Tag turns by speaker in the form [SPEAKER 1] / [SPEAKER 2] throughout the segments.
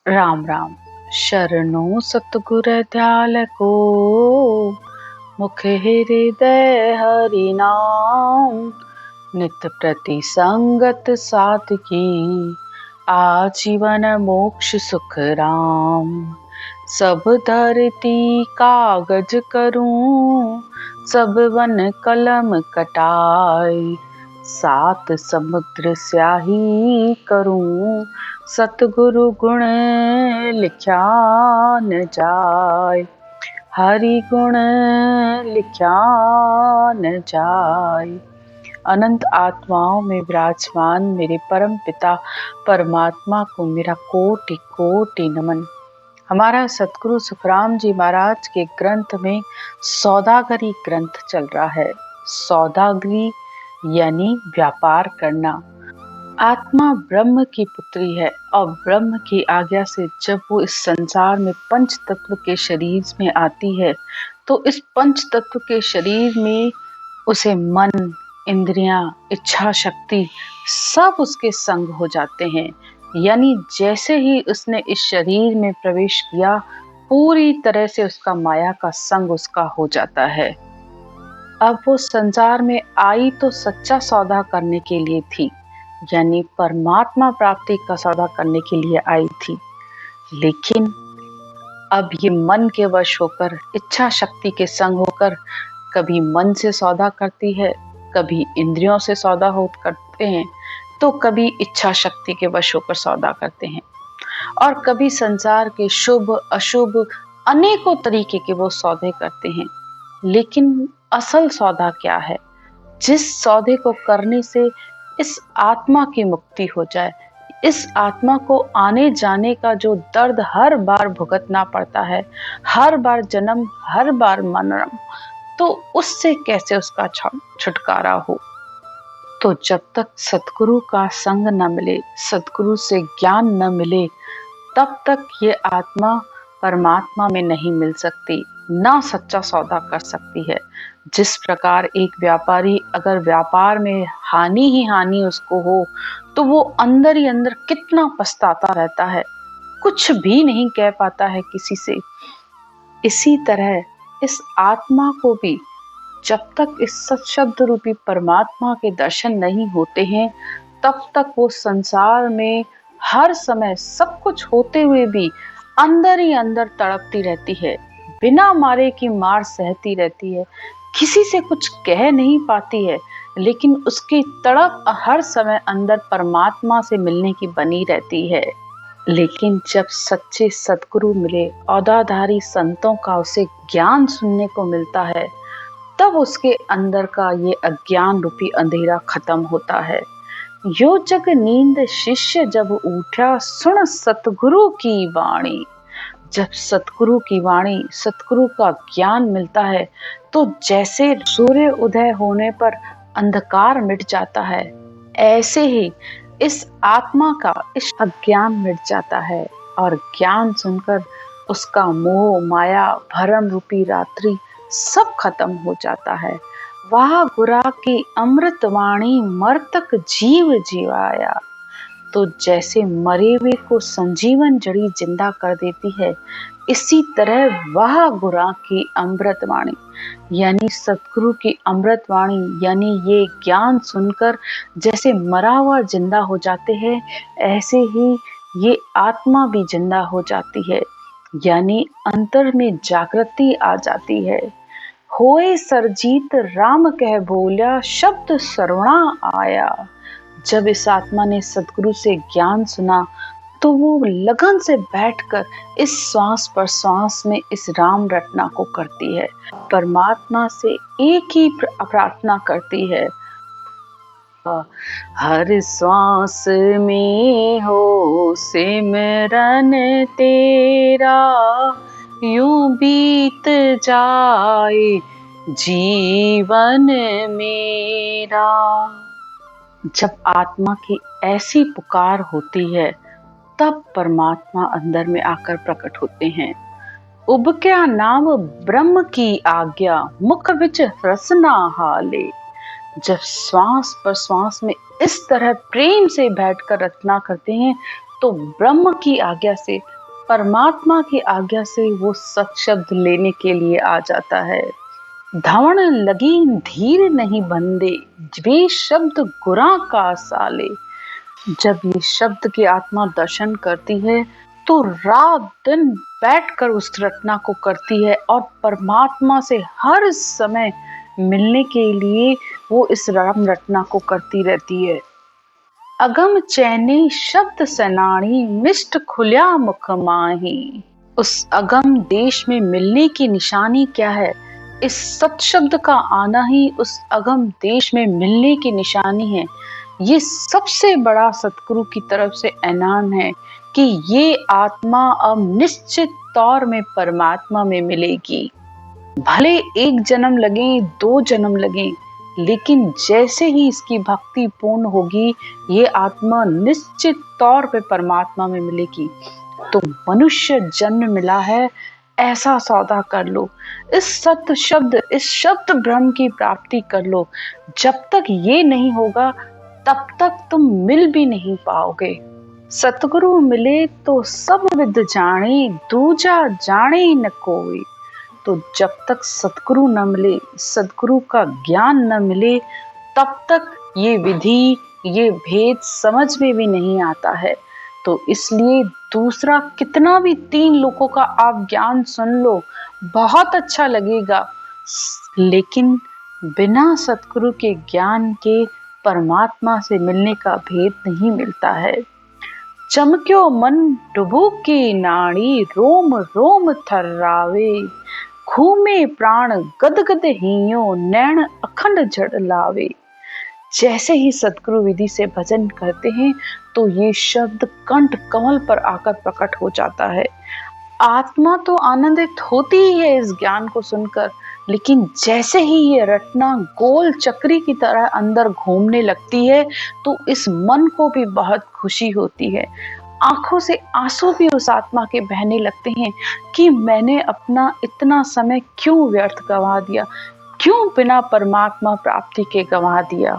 [SPEAKER 1] राम राम। शरणों सतगुर दयाल को, मुख हृदय हरि नाम। नित प्रति संगत साधकी, आजीवन मोक्ष सुख राम। सब धरती कागज करूं, सब वन कलम कटाए। सात समुद्र स्याही करूं, सतगुरु गुण लिख्या न जाय। हरि गुण लिख्या न जाय। अनंत आत्माओं में विराजमान मेरे परम पिता परमात्मा को मेरा कोटि कोटि नमन। हमारा सतगुरु सुखराम जी महाराज के ग्रंथ में सौदागरी ग्रंथ चल रहा है। सौदागरी यानी व्यापार करना। आत्मा ब्रह्म की पुत्री है और ब्रह्म की आज्ञा से जब वो इस संसार में पंच तत्व के शरीर में आती है, तो इस पंच तत्व के शरीर में उसे मन, इंद्रियां, इच्छा शक्ति सब उसके संग हो जाते हैं। यानी जैसे ही उसने इस शरीर में प्रवेश किया, पूरी तरह से उसका माया का संग उसका हो जाता है। अब वो संसार में आई तो सच्चा सौदा करने के लिए थी, यानी परमात्मा प्राप्ति का सौदा करने के लिए आई थी। लेकिन अब ये मन के वश होकर, इच्छा शक्ति के संग होकर कभी मन से सौदा करती है, कभी इंद्रियों से सौदा हो करते हैं, तो कभी इच्छा शक्ति के वश होकर सौदा करते हैं, और कभी संसार के शुभ अशुभ अनेकों तरीके के वो सौदे करते हैं। लेकिन असल सौदा क्या है? जिस सौदे को करने से इस आत्मा की मुक्ति हो जाए, इस आत्मा को आने जाने का जो दर्द हर बार भुगतना पड़ता है, हर बार जन्म, हर बार मरण, तो उससे कैसे उसका छुटकारा हो। तो जब तक सतगुरु का संग न मिले, सतगुरु से ज्ञान न मिले, तब तक ये आत्मा परमात्मा में नहीं मिल सकती, ना सच्चा सौदा कर सकती है। जिस प्रकार एक व्यापारी अगर व्यापार में हानि ही हानि उसको हो, तो वो अंदर ही अंदर कितना पछताता रहता है, कुछ भी नहीं कह पाता है किसी से। इसी तरह इस आत्मा को भी जब तक इस सत्शब्द रूपी परमात्मा के दर्शन नहीं होते हैं, तब तक वो संसार में हर समय सब कुछ होते हुए भी अंदर ही अंदर तड़पती रहती है, बिना मारे की मार सहती रहती है, किसी से कुछ कह नहीं पाती है, लेकिन उसकी तड़प हर समय अंदर परमात्मा से मिलने की बनी रहती है। लेकिन जब सच्चे सद्गुरु मिले, औदाधारी संतों का उसे ज्ञान सुनने को मिलता है, तब उसके अंदर का ये अज्ञान रूपी अंधेरा खत्म होता है। यो जग नींद शिष्य जब उठा, सुन सतगुरु की वाणी। जब सतगुरु की वाणी, सतगुरु का ज्ञान मिलता है, तो जैसे सूर्य उदय होने पर अंधकार मिट जाता है, ऐसे ही इस आत्मा का इस अज्ञान मिट जाता है, और ज्ञान सुनकर उसका मोह, माया, भरम रूपी रात्रि सब खत्म हो जाता है। वाह गुरा की अमृत वाणी, मर्तक जीव जीवाया। तो जैसे मरे हुए को संजीवन जड़ी जिंदा कर देती है, इसी तरह वह गुरा की अमृत वाणी यानी सतगुरु की अमृत वाणी, यानी ये ज्ञान सुनकर जैसे मरा हुआ जिंदा हो जाते हैं, ऐसे ही ये आत्मा भी जिंदा हो जाती है, यानी अंतर में जागृति आ जाती है। होए सरजीत राम कह बोला, शब्द सर्वणा आया। जब इस आत्मा ने सतगुरु से ज्ञान सुना, तो वो लगन से बैठकर इस श्वास पर श्वास में इस राम रटना को करती है, परमात्मा से एक ही प्रार्थना करती है। हर श्वास में हो सिमरन तेरा, यूं बीत जाए जीवन मेरा। जब आत्मा की ऐसी पुकार होती है, तब परमात्मा अंदर में आकर प्रकट होते हैं। उबक्या नाम ब्रह्म की आज्ञा, मुख विच रसना हाले। जब श्वास पर श्वास में इस तरह प्रेम से बैठकर रचना करते हैं, तो ब्रह्म की आज्ञा से परमात्मा की आज्ञा से वो सत शब्द लेने के लिए आ जाता है। धावण लगी धीर नहीं बंदे, वे शब्द गुरा का साले। जब ये शब्द की आत्मा दर्शन करती है तो रात दिन बैठकर उस रचना को करती है और परमात्मा से हर समय मिलने के लिए वो इस राम रचना को करती रहती है। अगम चैनी शब्द सनाणी, मिष्ट खुल्या मुख माही। उस अगम देश में मिलने की निशानी क्या है? इस सत शब्द का आना ही उस अगम देश में मिलने की निशानी है। ये सबसे बड़ा सतगुरु की तरफ से ऐलान है कि ये आत्मा अब निश्चित तौर में परमात्मा में मिलेगी। भले एक जन्म लगे, 2 जन्म लगे, लेकिन जैसे ही इसकी भक्ति पूर्ण होगी, ये आत्मा निश्चित तौर पे परमात्मा में मिलेगी। तो मनुष्य जन्म मिला है, ऐसा सौदा कर लो, इस सत्य शब्द, इस शब्द ब्रह्म की प्राप्ति कर लो। जब तक ये नहीं होगा तब तक तुम मिल भी नहीं पाओगे। सतगुरु मिले तो सब विद जाने, दूजा जाने न कोई। तो जब तक सतगुरु न मिले, सतगुरु का ज्ञान न मिले, तब तक ये विधि, ये भेद समझ में भी नहीं आता है। तो इसलिए दूसरा कितना भी 3 लोगों का आप ज्ञान सुन लो, बहुत अच्छा लगेगा, लेकिन बिना सतगुरु के ज्ञान के परमात्मा से मिलने का भेद नहीं मिलता है। चमक्यो मन डुबो के नाड़ी, रोम रोम थर्रावे। घूमे प्राण गदगद हियो, नैन अखंड जड़ लावे। जैसे ही सतगुरु विधि से भजन करते हैं तो ये शब्द कंठ कमल पर आकर प्रकट हो जाता है। आत्मा तो आनंदित होती ही है इस ज्ञान को सुनकर, लेकिन जैसे ही ये रटना गोल चक्री की तरह अंदर घूमने लगती है तो इस मन को भी बहुत खुशी होती है। आंखों से आंसू भी उस आत्मा के बहने लगते हैं कि मैंने अपना इतना समय क्यों व्यर्थ गंवा दिया, क्यों बिना परमात्मा प्राप्ति के गंवा दिया।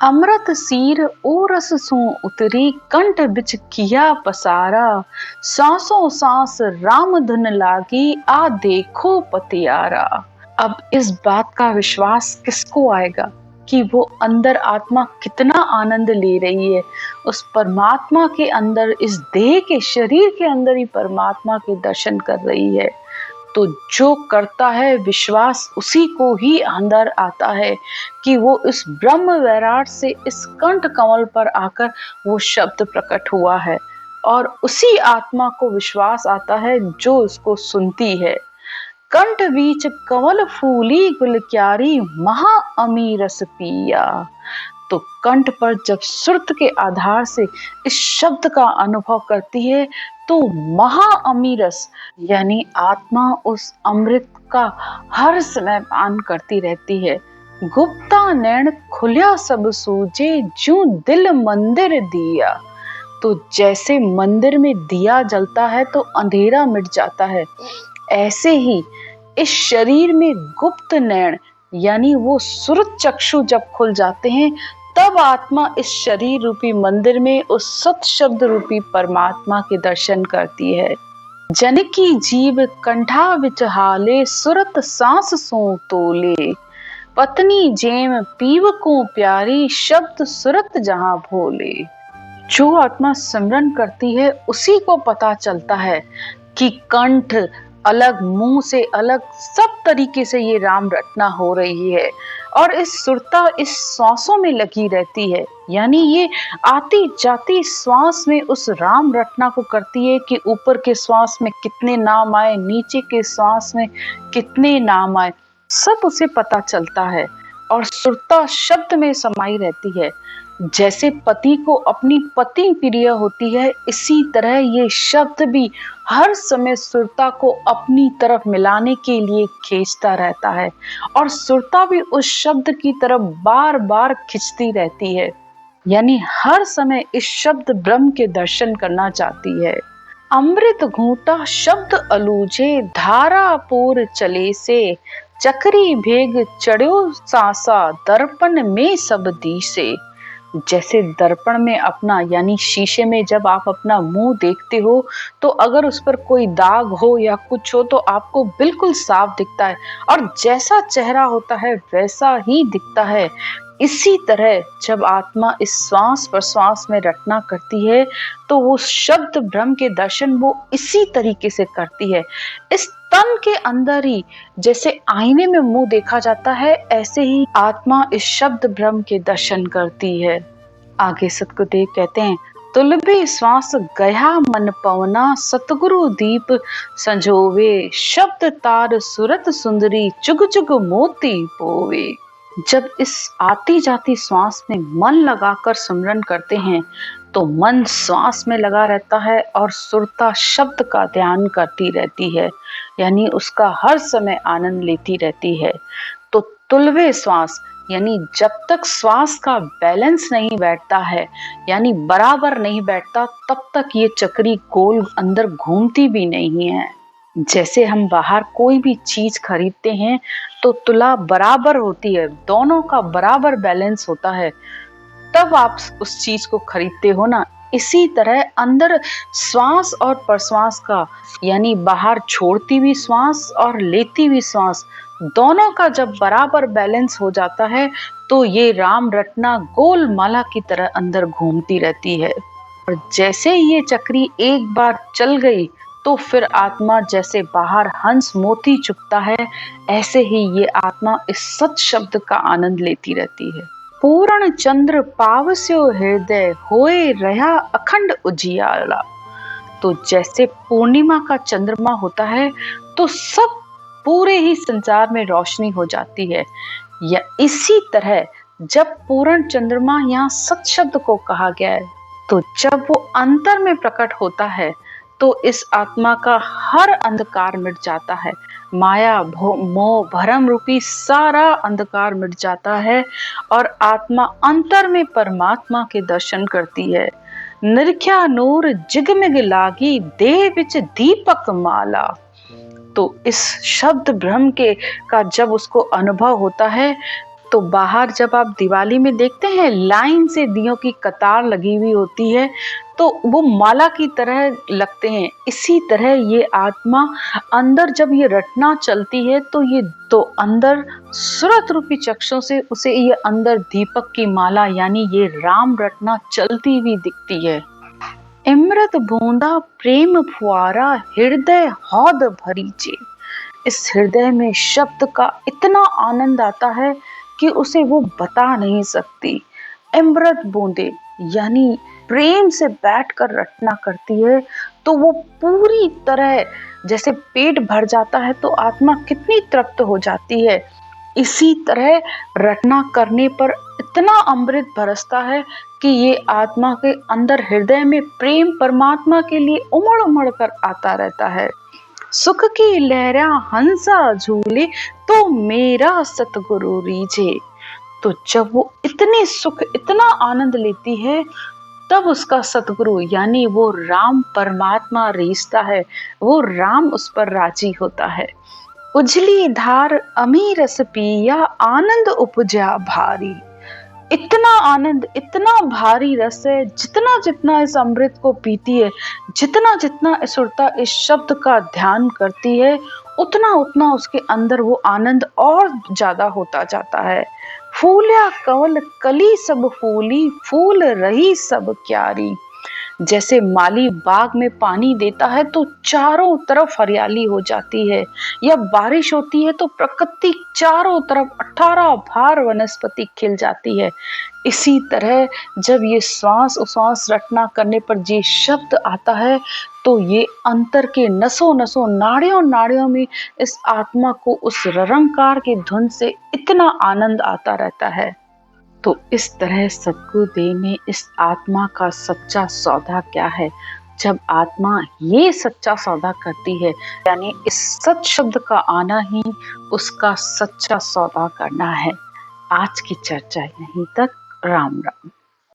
[SPEAKER 1] अमृत सीर ओ रस सो उतरी, कंठ बिच किया पसारा। सांसों सांस राम धुन लागी, आ देखो पतियारा। अब इस बात का विश्वास किसको आएगा कि वो अंदर आत्मा कितना आनंद ले रही है, उस परमात्मा के अंदर, इस देह के शरीर के अंदर ही परमात्मा के दर्शन कर रही है। तो जो करता है विश्वास उसी को ही अंदर आता है कि वो इस ब्रह्म वैराट से इस कंठ कमल पर आकर वो शब्द प्रकट हुआ है, और उसी आत्मा को विश्वास आता है जो इसको सुनती है। कंठ बीच कमल फूली गुल क्यारी, महा अमी रस पिया। तो कंठ पर जब सुरत के आधार से इस शब्द का अनुभव करती है तो महा अमीरस यानी आत्मा उस अमृत का हर समय पान करती रहती है। गुप्ता नैन खुल्या सब सूझे, ज्यों दिल मंदिर दिया। तो जैसे मंदिर में दिया जलता है तो अंधेरा मिट जाता है, ऐसे ही इस शरीर में गुप्त नैन यानी वो सुरत चक्षु जब खुल जाते हैं तब आत्मा इस शरीर रूपी मंदिर में उस सत शब्द रूपी परमात्मा के दर्शन करती है। जनकी जीव कंठा विच हाले, सुरत सांस सो तोले। पत्नी जेम पीव को प्यारी, शब्द सुरत जहां भोले। जो आत्मा सिमरन करती है उसी को पता चलता है कि कंठ अलग, मुंह से अलग, सब तरीके से ये राम रटना हो रही है, और इस सुरता इस श्वासों में लगी रहती है, यानी ये आती जाती श्वास में उस राम रटना को करती है कि ऊपर के श्वास में कितने नाम आए, नीचे के श्वास में कितने नाम आए, सब उसे पता चलता है। और सुरता शब्द में समाई रहती है। जैसे पति को अपनी पत्नी प्रिय होती है, इसी तरह ये शब्द भी हर समय सुरता को अपनी तरफ मिलाने के लिए खींचता रहता है, और सुरता भी उस शब्द की तरफ बार बार खिंचती रहती है, यानी हर समय इस शब्द ब्रह्म के दर्शन करना चाहती है। अमृत घूंटा शब्द अलूझे, धारा पूर चले से। चक्री भेग चढ़्यो सासा, दर्पण में सब दी से। जैसे दर्पण में अपना यानी शीशे में जब आप अपना मुंह देखते हो तो अगर उस पर कोई दाग हो या कुछ हो तो आपको बिल्कुल साफ दिखता है और जैसा चेहरा होता है वैसा ही दिखता है। इसी तरह जब आत्मा इस श्वास प्रश्वास में रटना करती है तो वो शब्द ब्रह्म के दर्शन वो इसी तरीके से करती है। इस तन के अंदर ही जैसे आईने में मुंह देखा जाता है ऐसे ही आत्मा इस शब्द ब्रह्म के दर्शन करती है। आगे सतगुरुदेव कहते हैं, तुलबे श्वास गया मन पवना सतगुरु दीप संजोवे शब्द तार सुरत सुंदरी जुग जुग मोती पोवे। जब इस आती जाती श्वास में मन लगाकर सिमरन करते हैं तो मन श्वास में लगा रहता है और सुरता शब्द का ध्यान करती रहती है, यानी उसका हर समय आनंद लेती रहती है। तो तुलवे श्वास यानी जब तक श्वास का बैलेंस नहीं बैठता है यानी बराबर नहीं बैठता तब तक ये चक्री गोल अंदर घूमती भी नहीं है। जैसे हम बाहर कोई भी चीज खरीदते हैं तो तुला बराबर होती है, दोनों का बराबर बैलेंस होता है, तब आप उस चीज को खरीदते हो ना। इसी तरह अंदर श्वास और प्रश्वास का यानी बाहर छोड़ती हुई श्वास और लेती हुई श्वास दोनों का जब बराबर बैलेंस हो जाता है तो ये राम रटना गोल माला की तरह अंदर घूमती रहती है। और जैसे ये चक्री एक बार चल गई तो फिर आत्मा जैसे बाहर हंस मोती चुगता है ऐसे ही ये आत्मा इस सत शब्द का आनंद लेती रहती है। पूर्ण चंद्र पावस्यो हृदय होए रहा अखंड उजियाला। तो जैसे पूर्णिमा का चंद्रमा होता है तो सब पूरे ही संसार में रोशनी हो जाती है, या इसी तरह जब पूर्ण चंद्रमा यहाँ सत शब्द को कहा गया है तो जब वो अंतर में प्रकट होता है तो इस आत्मा का हर अंधकार मिट जाता है, माया मोह भरम रूपी सारा अंधकार मिट जाता है और आत्मा अंतर में परमात्मा के दर्शन करती है। निरख्या नूर जिगमिग लागी देह बिच दीपक माला। तो इस शब्द ब्रह्म के का जब उसको अनुभव होता है तो बाहर जब आप दिवाली में देखते हैं लाइन से दियों की कतार लगी हुई होती है तो वो माला की तरह लगते हैं। इसी तरह ये आत्मा अंदर जब ये रटना चलती है तो ये तो अंदर सुरत रूपी चक्षुओं से उसे ये अंदर दीपक की माला यानी ये राम रटना चलती हुई दिखती है। अमृत बूंदा प्रेम फुआरा हृदय हौद भरीचे। इस हृदय में शब्द का इतना आनंद आता है कि उसे वो बता नहीं सकती। अमृत बूंदे यानी प्रेम से बैठकर रटना करती है तो वो पूरी तरह जैसे पेट भर जाता है तो आत्मा कितनी तृप्त हो जाती है। इसी तरह रटना करने पर इतना अमृत बरसता है कि ये आत्मा के अंदर हृदय में प्रेम परमात्मा के लिए उमड़ उमड़ कर आता रहता है। सुख की लहरा हंसा झूले तो मेरा सतगुरु रीझे। तो जब वो इतने सुख इतना आनंद लेती है तब उसका सतगुरु यानी वो राम परमात्मा रीझता है, वो राम उस पर राजी होता है। उजली धार अमी रस पिया आनंद उपजा भारी। इतना आनंद इतना भारी रस है, जितना जितना इस अमृत को पीती है, जितना जितना सुरता इस शब्द का ध्यान करती है उतना उतना उसके अंदर वो आनंद और ज्यादा होता जाता है। फूल्या कवल कली सब फूली फूल रही सब क्यारी। जैसे माली बाग में पानी देता है तो चारों तरफ हरियाली हो जाती है, या बारिश होती है तो प्रकृति चारों तरफ 18 भार वनस्पति खिल जाती है। इसी तरह जब ये श्वास उश्वास रटना करने पर ये शब्द आता है तो ये अंतर के नसों नसों नाड़ियों नाड़ियों में इस आत्मा को उस ररंकार की धुन से इतना आनंद आता रहता है। तो इस तरह सद्गुरुदेव ने इस आत्मा का सच्चा सौदा क्या है, जब आत्मा ये सच्चा सौदा करती है यानी इस सच शब्द का आना ही उसका सच्चा सौदा करना है। आज की चर्चा यहीं तक। राम राम।